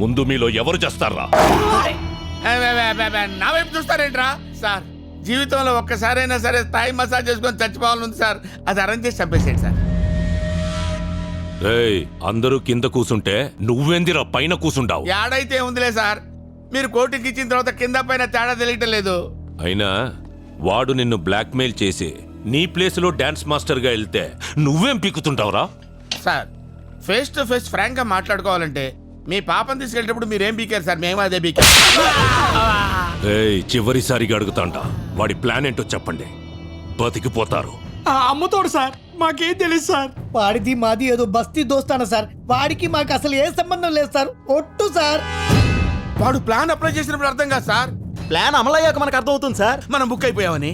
ముందు మీలో ఎవరు చేస్తారా? నా వైపు చూస్తారేంట్రా సార్? జీవితంలో ఒక్కసారైనా సరే థాయ్ మసాజ్ చేసుకొని చచ్చిపోవాలని సార్. అది అరేంజ్ చేసి చంపేసేయండి సార్. అందరూ కింద కూసుంటే నువ్వెందిరా పైన కూసుండావు? ఏడైతే ఉందిలే సార్, మీరు కోర్టుకి ఇచ్చిన తర్వాత కింద పైన తేడా తెలియటం లేదు. అయినా వాడు నిన్ను బ్లాక్మెయిల్ చేసి నీ ప్లేస్ లో డాన్స్ మాస్టర్ గా వెళ్తే నువ్వేం పీకుతుంటావురా? Sir face to face frank గా మాట్లాడుకోవాలంటే మీ పాపని తీసుకెళ్ళేటప్పుడు మీరేం పీకారు సార్? మేము అదే పీకారు. చివరిసారిగా అడుగుతాంట, వాడి ప్లాన్ ఏంటో చెప్పండి, బతికిపోతారు. అమ్ముతోడు సార్, మాకేం తెలియదు సార్. వాడిది మాది ఏదో బస్తీ దోస్తాను సార్. వాడికి మాకు అసలు ఏ సంబంధం లేదు సార్. ఒట్టు సార్. వాడు ప్లాన్ అప్లై చేసినప్పుడు అర్థం కాదు సార్. ప్లాన్ అమలయ్యాక మనకు అర్థం అవుతుంది సార్. మనం బుక్ అయిపోయామని.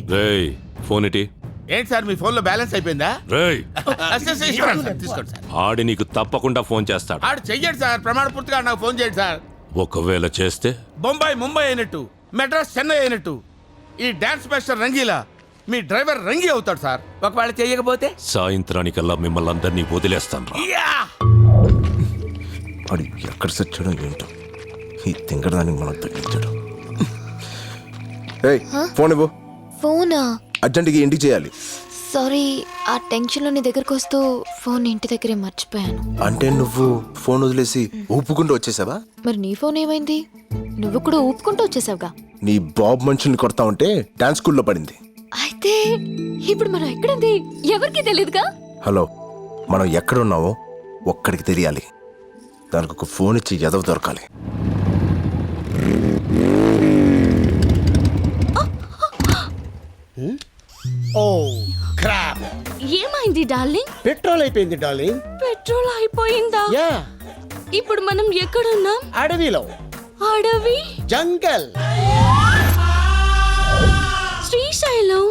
ఫోన్ ఇటీ. ఏంటి సార్ మీ ఫోన్ లో బ్యాలెన్స్ అయిపోయిందా? తీసుకోండి సార్. ఆడి నీకు తప్పకుండా ఫోన్ చేస్తాడు. ఆడు చెయ్యండి సార్, ప్రమాణ పూర్తిగా నాకు ఫోన్ చేయండి సార్. ఒకవేళ చేస్తే బొంబాయి ముంబై అయినట్టు, మెడ్రాస్ చెన్నై అయినట్టు ఈ డాన్స్ మాస్టర్ రంగీలా మీ డ్రైవర్ రంగి అవుతాడు సార్. ఒకవేళ చేయకపోతే సాయంత్రానికల్లా మిమ్మల్ని అందరినీ వదిలేస్తాను. వాడు ఎక్కడ సచ్చాడో ఏంటో, ఈ తింగడానికి మనం తగ్గించాడు. ఫోన్ ఇవ్వు. ఫోనా? అర్జెంట్గా ఇంటికి చేయాలి. సారీ, ఆ టెన్షన్ లో నీ దగ్గరకు వస్తూ ఫోన్ ఇంటి దగ్గరే మర్చిపోయాను. అంటే నువ్వు ఫోన్ వదిలేసి ఊపుకుంటూ వచ్చేసావా? మరి నీ ఫోన్ ఏమైంది? నువ్వు కూడా ఊపుకుంటూ వచ్చేసావుగా. నీ బాబు మనుషుల్ని కొడతా ఉంటే డాన్స్ స్కూల్లో పడింది. అయితే ఇప్పుడు మనం ఎక్కడుంది ఎవరికి తెలియదుగా. హలో, మనం ఎక్కడున్నామో ఒక్కడికి తెలియాలి. దానికి ఒక ఫోన్ ఇచ్చి ఎదవ దొరకాలి. ఓ క్రాప్. ఏమైంది డార్లింగ్? పెట్రోల్ అయిపోయింది డార్లింగ్. పెట్రోల్ అయిపోయిందా? యా. ఇప్పుడు మనం ఎక్కడున్నాం? అడవిలో. అడవి? జంగల్. శ్రీశైలం.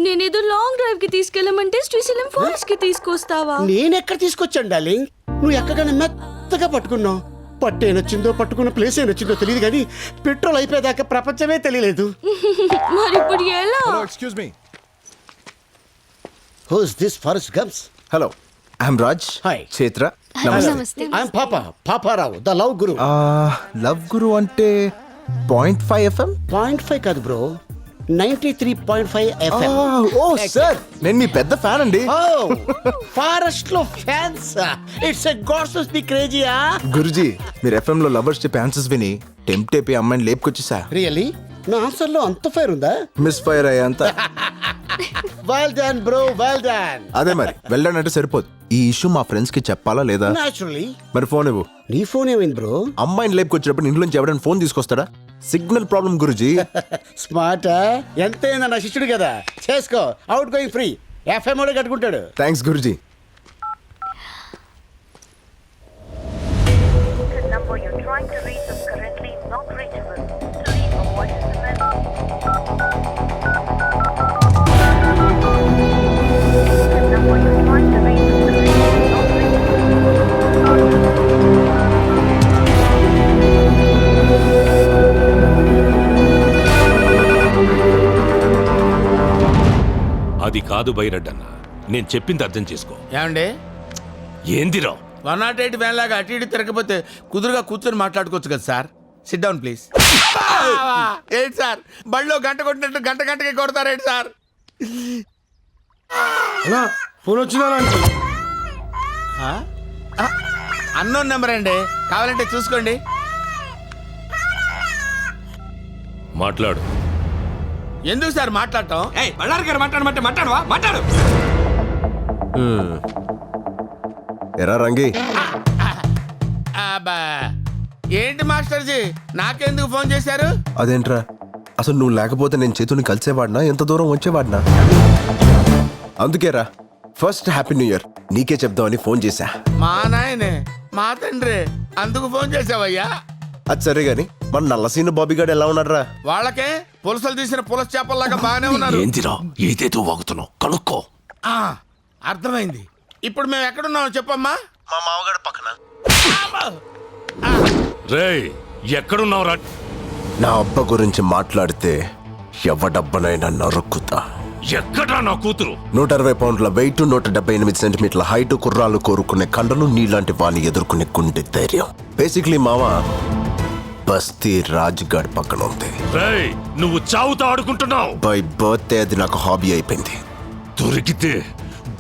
నేనేదో లాంగ్ డ్రైవ్ కి తీసుకెళ్ళమంటే శ్రీశైలం ఫారెస్ట్ కి తీసుకొస్తావా? నేనెక్కడ తీసుకొచ్చాను డార్లింగ్? నువ్వు ఎక్కగానే మెత్తగా పట్టుకున్నావు. పట్టు ఏనొచ్చిందో పట్టుకున్న ప్లేస్ ఏనొచ్చిందో తెలియదు కానీ పెట్రోల్ అయిపోయేదాకా ప్రపంచమే తెలియలేదు. మరి ఇప్పుడు ఎలా? Excuse me. Who's this forest gums? Hello, I'm Raj. Hi. Kshetra. నమస్తే. I'm Paparao the love guru. Love guru అంటే 0.5 FM? 0.5 కాదు బ్రో, 93.5 FM. ఓ సార్, నేను మీ పెద్ద ఫ్యాన్ అండి. ఫారెస్ట్ లో fans. It's a God's must be crazy. Guruji, మీరు FM లో లవర్స్ చెప్పే ఆన్సర్స్ విని టెంప్ట్ అయిపోయి అమ్మాయిని లేపుకొచ్చేసా. రియల్లీ? నా ఆన్సర్ లో అంత ఫైర్ ఉందా? మిస్ ఫైర్ అయ్యేంత. Well done bro, well done. అదే మరి, వెళ్ళానంటే సరిపోదు. ఈ ఇష్యూ మా ఫ్రెండ్స్ కి చెప్పాలా లేదా? నేచురల్లీ. మరి ఫోన్ ఇవ్వు. నీ ఫోన్ ఏమైంది బ్రో? అమ్మాయిని లేపుకొచ్చినప్పుడు ఇంట్లో నుంచి ఎవరైనా ఫోన్ తీసుకొస్తాడా? సిగ్నల్ ప్రాబ్లం గురుజీ. స్మార్ట్. ఎంతైనా నా శిష్యుడు కదా, చేసుకో. Out going free. FM కూడా కట్టుకుంటాడు. థ్యాంక్స్ గురుజీ. The number you're trying to reach is currently not reachable. To leave a voice message. The number you're trying to reach is currently not reachable. అది కాదు బైరడ్డన్న, నేను చెప్పింది అర్థం చేసుకో. ఏమండి, ఏందిరా 108 వ్యాన్ లాగా అటు ఇటు తిరగకపోతే కుదురుగా కూర్చొని మాట్లాడుకోవచ్చు కదా సార్. SIT down please. ఏంటి సార్, బళ్ళో గంట కొట్టినట్టు గంటకి కొడతారేంటి సార్? ఫోన్ వచ్చిందా? అన్నోన్ నెంబర్ అండి, కావాలంటే చూసుకోండి. మాట్లాడు. ఎందుకు సార్ మాట్లాడటం? బళ్ళారి గారు మాట్లాడమంటే మాట్లాడు. ఎరా రంగి, అబ్బా, ఏంటి మాస్టర్జీ నాకెందుకు ఫోన్ చేశారు? అదేంట్రా, అసలు నువ్వు లేకపోతే నేను చేతుని కలిసేవాడినా, ఎంత దూరం వచ్చేవాడినా? అందుకేరా ఫస్ట్ హ్యాపీ న్యూ ఇయర్ నీకే చెప్దామని ఫోన్ చేశా. మా నాయనే, మా తండ్రి, అందుకు ఫోన్ చేసావయ్యా? అది సరే గాని మన నల్లసీన బాబీగాడు ఎలా ఉన్నాడ్రా? వాళ్ళకే పులసలు తీసిన పులస చేపల్లాగా బాగానే ఉన్నారు. ఏందిరా ఏదేదో వాగుతున్నావు, కనుక్కో. అర్థమైంది. ఇప్పుడు మేము ఎక్కడున్నామో చెప్పమ్మా. మా మామగాడు పక్కన. రేయ్, ఎక్కడున్నావురా? నా అబ్బ గురించి మాట్లాడితే ఎవడబ్బనైనా నరుక్కుతా. ఎక్కడా నా కూతురు? 120 పౌండ్ల వెయిట్, 178 సెంటీమీటర్ల హైట్, కుర్రాళ్ళు కోరుకునే కండలు, నీలాంటి వాణ్ణి ఎదుర్కొనే గుండె ధైర్యం. బేసిక్లీ మావా బస్తీ రాజ్గాడ్ పక్కన ఉంది. రేయ్, నువ్వు చావుతో ఆడుకుంటున్నావు. బై బర్త్డే అది నాకు హాబీ అయిపోయింది. దొరికితే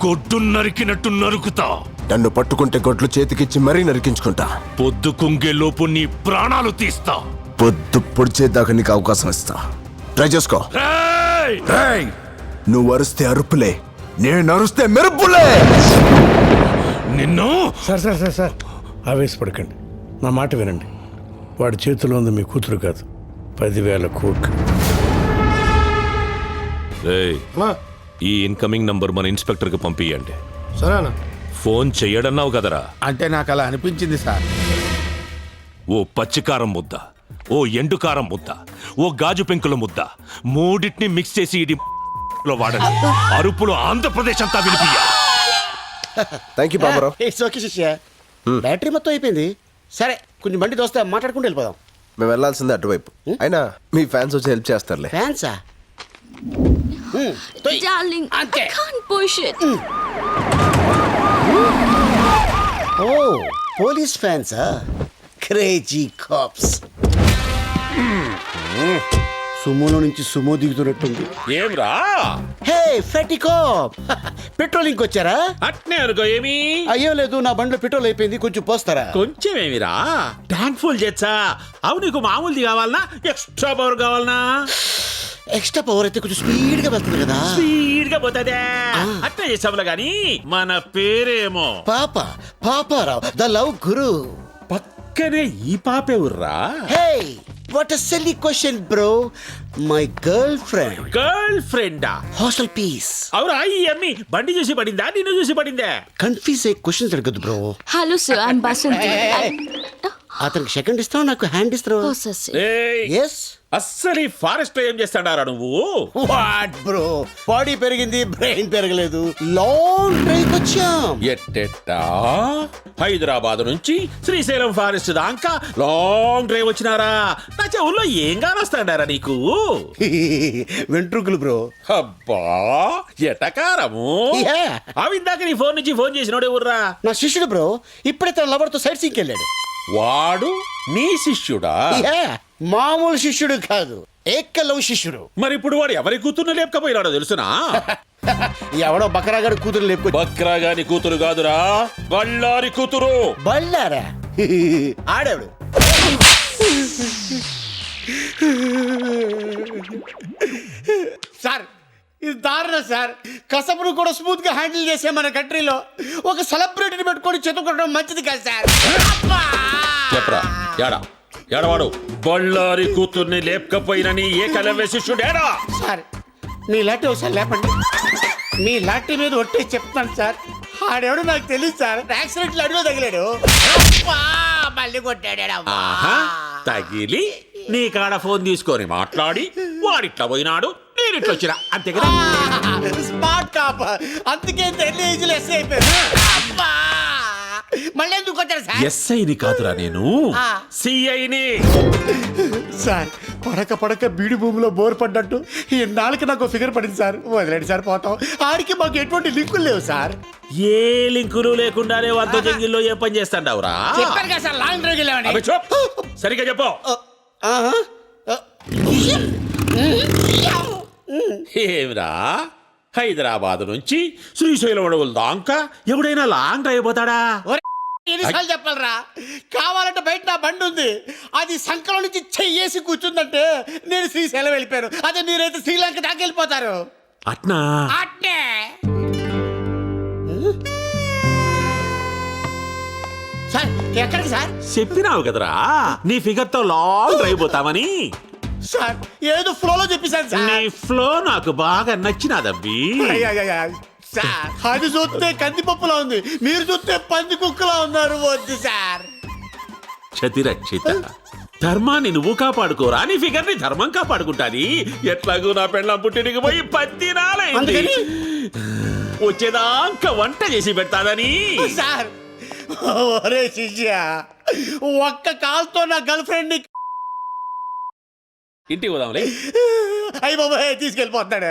గొడ్డు నరికినట్టు నరుకుతా. నన్ను పట్టుకుంటే గొడ్లు చేతికిచ్చి మరీ నరికించుకుంటా. పొద్దు కుంగే లోపు నీ ప్రాణాలు తీస్తా. పొద్దు పొడిచేదాకా నీకు అవకాశం ఇస్తా. ట్రై చేసుకో. రేయ్! రేయ్! నువ్వు అరుస్తే అరుపులే, నేను అరుస్తే మెరుపులే. నిన్ను సార్ సార్ సార్ సార్ ఆవేశపడకండి, నా మాట వినండి. వాడి చేతిలో ఉంది మీ కూతురు కాదు, 10,000 కోట్లు. రేయ్, ఈ ఇన్కమింగ్ నంబర్ మన ఇన్స్పెక్టర్ కి పంపియండి. సరేనా? ఫోన్ చెయ్యడన్నావు కదరా? అంటే నాకు అలా అనిపించింది సార్. ఓ పచ్చికారం ముద్ద, ఓ ఎండుకారం ముద్ద, ఓ గాజు పెంకుల ముద్ద, మూడింటిని మిక్స్ చేసి ఇది లో వాడండి. అరుపులు ఆంధ్రప్రదేశ్ అంతా వినిపియ్య. Thank you Baburao. It's okay శిష్య. బ్యాటరీ మొత్తం అయిపోయింది. సరే కొంచెం బండి దోస్తే మాట్లాడుకుంటూ వెళ్ళిపోదాం. మేము వెళ్ళాల్సిందే అటువైపు. అయినా మీ ఫ్యాన్స్ వచ్చి హెల్ప్ చేస్తారులే. ఫ్యాన్సా? Darling, I అంతే. can't push it. ఓ పోలీస్ ఫ్యాన్సా? Crazy cops. సుమోలో నుంచి సుమో దిగుతున్నట్టుంది. ఏమ్రా హే ఫెటీ కాప్, పెట్రోలింగ్ వచ్చారా? అట్నే అనుకో. ఏమి అయ్యో లేదు, నా బండిలో పెట్రోల్ అయిపోయింది, కొంచెం పోస్తారా? కొంచెం ఏమిరా, ట్యాంక్ ఫుల్ చేచ్చా. అవు నీకు మామూలుది కావాలనా, ఎక్స్ట్రా పవర్ కావాలనా? ఎక్స్ట్రా పవర్ అయితే కొంచెం స్పీడ్ గా వెళ్తుంది కదా. స్పీడ్ గా పోతుందే. అట్నే చేసాములా గాని మన పేరేమో పాపారావు ద లవ్ గురు. పక్కనే ఈ పాపేవుర్రా. Hey what a silly question bro. My girlfriend. గర్ల్ ఫ్రెండా? Hostel piece. అవురా, ఈ అమ్మి బండి చూసి పడిందా, నిన్ను చూసి పడిందే? కన్ఫ్యూజ్ అయ్యే క్వశ్చన్స్ అడగదు bro. Hello sir, I'm Basanti. అతనికి సెకండ్ ఇస్తావు, నాకు హ్యాండ్ ఇస్తావు. Possessive. ఏయ్, ఎస్. అస్సలు ఈ ఫారెస్ట్ లో ఏం చేస్తాడారా నువ్వు? వాట్ బ్రో, బాడీ పెరిగింది, బ్రెయిన్ పెరగలేదు. లాంగ్ డ్రైవ్ వచ్చాం. ఎట్టెట్టా హైదరాబాద్ నుంచి శ్రీశైలం ఫారెస్ట్ దాకా లాంగ్ డ్రైవ్ వచ్చినారా? నా చెవుల్లో ఏం కానొస్తాడారా నీకు? వెంట్రుకలు బ్రో. అబ్బా ఎటకారము. Yeah. అవిందాక నీ ఫోన్ నుంచి ఫోన్ చేసినోడే ఊర్రా? నా శిష్యుడు బ్రో, ఇప్పుడే తన లవర్ తో సైట్ సీకి వెళ్ళాడు. వాడు నీ శిష్యుడా? Yeah. మామూలు శిష్యుడు కాదు, ఏకలవ్ శిష్యుడు. మరి ఇప్పుడు వాడు ఎవరి కూతుర్ని లేపకపోయినాడో తెలుసునా? ఎవడో బకరాగాడు కూతురు లేపుకొచ్చి. బక్రా గాని కూతురు కాదురా, బళ్ళారి కూతురు. బళ్ళారా? ఆడేవాడు. సార్ ఇది దారుణం సార్. కసపును కూడా స్మూత్ గా హ్యాండిల్ చేసే మన కంట్రీలో ఒక సెలబ్రిటీని పెట్టుకొని చెతుకోవడం మంచిది కాదు సార్. చెప్పరా, యాడా ఏడవాడు? బళ్ళారి కూతుర్ని లేపకపోయిన నీ ఏకలవ్య శిష్యుడేడా? సార్ మీ లాంటి ఒకసారి లేపండి. మీ లాంటి మీద ఒట్టేసి చెప్తాను సార్. ఆడెవడో నాకు తెలియదు సార్. యాక్సిడెంట్ అడిగో తగిలాడు, మళ్ళీ కొట్టాడు. ఆహా, తగిలి నీ కాడ ఫోన్ తీసుకొని మాట్లాడి వాడిట్లా పోయినాడు, నేను ఇట్లా వచ్చినా, అంతే కదా? Smart cop. అందుకే ఎన్ని ఏజ్లు ఎస్ అయిపోయారు. మళ్ళీ ఎందుకు వచ్చారు సార్? ఎస్ఐని కాదురా నేను, సిఐని. సార్ పడక పడక బీడి భూమిలో బోర్ పడ్డట్టు ఈ నాలుగు నాకు ఫిగర్ పడింది సార్. వదిలేండి సార్, పోతాం. ఆడికి మాకు ఎటువంటి లింకులు లేవు సార్. ఏ లింకులు లేకుండానే వంద జంగిల్లో ఏ పని చేస్తాండావురా? చెప్పారు కదా సార్, లాంగ్ డ్రైవ్ వెళ్ళామని. అబ్బే చూప్, సరిగ్గా చెప్పు. ఏమిరా, హైదరాబాద్ నుంచి శ్రీశైలం అడవుల దాకా ఎవడైనా లాంగ్ డ్రైవ్ పోతాడా? ఎన్నిసార్లు చెప్పాలరా? కావాలంటే బయట నా బండి ఉంది, అది సంకలం నుంచి చెయ్యేసి కూర్చుందంటే నేను శ్రీశైలం వెళ్ళిపోయాను. అదే మీరైతే శ్రీలంక దాకా వెళ్ళిపోతారు. అట్నా? అట్నే. సార్ ఎక్కడికి సార్? చెప్పినావు కదరా నీ ఫిగర్ తో లాంగ్ డ్రైవ్ పోతామని. సార్ ఏదో ఫ్లోలో చెప్పేశాను నీ సార్. ఫ్లో నాకు బాగా నచ్చినాదబ్బి. సార్ అది చూస్తే కందిపప్పులా ఉంది, మీరు చూస్తే పంది కుక్కలా ఉన్నారు. వద్దు సార్. క్షతిరక్షిత, ధర్మాన్ని నువ్వు కాపాడుకోరా, నీ ఫిగర్ ని ధర్మం కాపాడుకుంటాది. ఎట్లాగూ నా పెళ్ళం పుట్టినకి పోయి 10 నాలైంది. అందుకని? వచ్చేదాకా వంట చేసి పెడతాదని. సార్ ఒరే శిష్య, ఒక్క కాల్తో నా గర్ల్ ఫ్రెండ్ ని ఇంటికి పోదాంలే. అయ్యి బాబాయ్ తీసుకెళ్ళిపోతున్నాడు